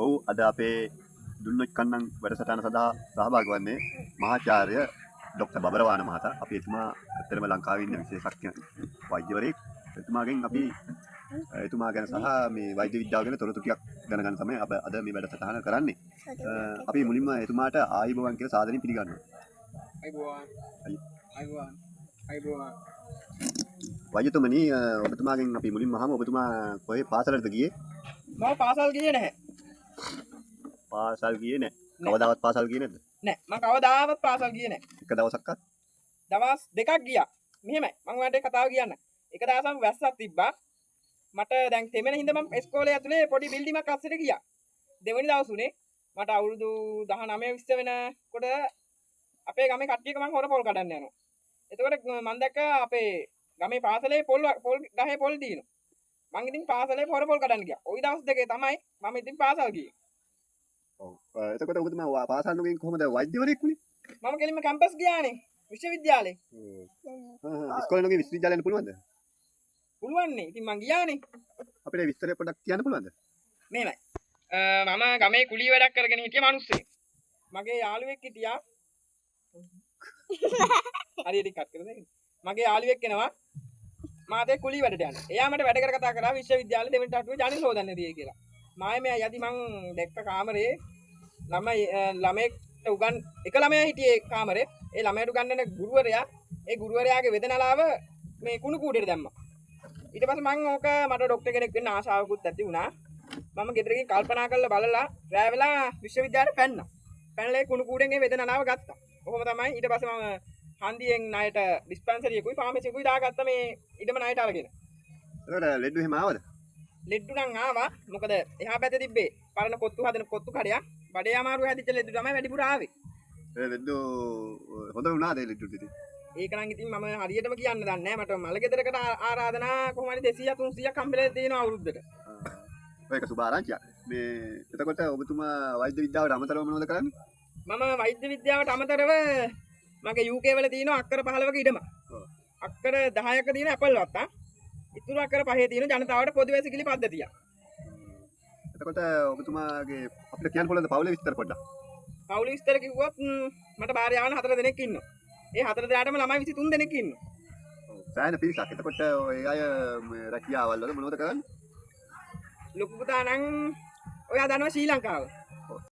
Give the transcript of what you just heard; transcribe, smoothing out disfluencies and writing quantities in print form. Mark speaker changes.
Speaker 1: ඔව් අද අපේ දුන්නොත් කන්නම් වැඩසටහන සඳහා සහභාගී වන්නේ මහාචාර්ය ડોક્ટર බබරවාන මහතා. අපි එතුමා ඇත්තටම ලංකාවේ ඉන්න විශේෂඥ වෛද්‍යවරයෙක්. එතුමාගෙන් අපි එතුමා ගැන සහ මේ වෛද්‍ය විද්‍යාව ගැන තොරතුරු ටිකක් දැනගන්න තමයි අප අද මේ වැඩසටහන කරන්නේ. අපි මුලින්ම එතුමාට ආයිබෝවන් කියලා සාදරයෙන් පිළිගන්නවා. ආයිබෝවන්. වෛද්‍යතුමනි ඔබතුමාගෙන් අපි මුලින්ම අහමු ඔබතුමා කොහේ පාසලටද ගියේ?
Speaker 2: මම පාසල් ගියේ නැහැ.
Speaker 1: පාසල් ගියේ නැහැ. කවදාවත් පාසල් ගියේ නැද්ද?
Speaker 2: නෑ මම කවදාවත් පාසල් ගියේ නැහැ.
Speaker 1: එක දවසක්වත්?
Speaker 2: දවස් දෙකක් ගියා. මෙහෙමයි මම ඔයාලට කතාව කියන්න. එක දවසක් වැස්සක් තිබ්බා. මට දැන් තෙමෙන හින්දා මම ඉස්කෝලේ ඇතුලේ පොඩි බිල්ඩිමක් අස්සට ගියා. දෙවෙනි දවස් උනේ මට අවුරුදු 19 20 වෙනකොට අපේ ගමේ කට්ටියක මම හොර පොල් කඩන්න යනවා. එතකොට මම දැක්ක අපේ ගමේ පාසලේ පොල් ගහේ පොල් දිනනවා. මං ඉතින් පාසලේ හොර පොල් කඩන්න ගියා. ওই දවස් දෙකේ තමයි මම ඉතින් පාසල් ගියේ.
Speaker 1: ඔව්. එතකොට ඔබතුමා පාසල් නොගින් කොහොමද වෛද්‍යවරයෙක් වුනේ?
Speaker 2: මම කෙලින්ම කැම්පස් ගියානේ විශ්වවිද්‍යාලේ.
Speaker 1: ඉස්කෝලේ නොගින් විශ්වවිද්‍යාලෙට පුළුවන්ද?
Speaker 2: පුළුවන් නේ. ඉතින් මං ගියානේ.
Speaker 1: අපිට විස්තරය පොඩ්ඩක් කියන්න පුළුවන්ද?
Speaker 2: මෙහෙමයි. මම ගමේ කුලී වැඩක් කරගෙන හිටිය මිනිස්සෙක්. මගේ යාළුවෙක් හිටියා. හරියට කට් කරලා දෙන්න. මගේ යාළුවෙක් එනවා. මාතේ කුලී වැඩට යන්න. එයා මට වැඩ කර කතා කරා විශ්වවිද්‍යාලේ දෙවෙනි ටටුවේ ජනිල් හොදන්න තියේ කියලා. මායේ මෙයා යදි මං දැක්ක කාමරේ ළමෙක් උගන් එක ළමයා හිටියේ කාමරේ. ඒ ළමයාට උගන්වන ගුරුවරයා ඒ ගුරුවරයාගේ වේදනාලාව මේ කුණු කූඩේට දැම්මා. ඊට පස්සේ මං ඕක මට ડોක්ටර් කෙනෙක් වෙන්න ආශාවකුත් ඇති වුණා. මම ගෙදරකින් කල්පනා කරලා බලලා රැ වෙලා විශ්වවිද්‍යාලයට පැන්නා. පැනලා ඒ කුණු කූඩෙන් ඒ වේදනාලාව ගත්තා. කොහොම තමයි ඊට පස්සේ මම හන්දියෙන් ණයට ඩිස්පැන්සරි එකකුයි ෆාමසි එකකුයි දාගත්තා මේ ඉඩම ණයට අරගෙන.
Speaker 1: එතකොට ලෙඩ්ඩු එහෙම ආවද?
Speaker 2: ලෙඩ්ඩු නම් ආවා. මොකද එහා පැත්තේ තිබ්බේ පරණ කොත්තු හදන කොත්තු කඩයක්. බඩේ අමාරු හැදිච්ච ලෙඩ්ඩු තමයි වැඩිපුර ආවේ.
Speaker 1: ඒ ලෙඩ්ඩු හොඳ වුණාද ඒ ලෙඩ්ඩුට ඉතින්?
Speaker 2: ඒක නම් ඉතින් මම හරියටම කියන්න දන්නේ නැහැ. මට මල ගෙදරකට ආරාධනා කොහොම හරි 200 300ක් හම්බෙලා තියෙනවා අවුරුද්දට.
Speaker 1: ඔයක සුභාරංචියක්. මේ එතකොට ඔබතුමා වෛද්‍ය විද්‍යාවට අමතරව මොනවද කරන්නේ?
Speaker 2: මම වෛද්‍ය විද්‍යාවට අමතරව මගේ UK වල තියෙනවා අක්කර 15ක ඉඩම. අක්කර 10ක තියෙන ඇපල් වත්තා. ඉතුරු අක්කර 5 තියෙන ජනතාවට පොදු වැසිකිලි පද්ධතිය.
Speaker 1: එතකොට ඔබතුමාගේ අපිට කියන්න පුළුවන්ද පවුලේ විස්තර පොඩ්ඩක්?
Speaker 2: පවුලේ විස්තර කිව්වොත් මට භාර්යාවන් 4 දෙනෙක් ඉන්නවා. ඒ 4 දෙනාටම ළමයි 23 දෙනෙක් ඉන්නවා.
Speaker 1: ඔව්. සෑහෙන පිරිසක්. එතකොට ඔය අය රැකියාවල් වල මොනවද කරන්නේ?
Speaker 2: ලොකු පුතා නම් ඔයා දන්නවා ශ්‍රී ලංකාව.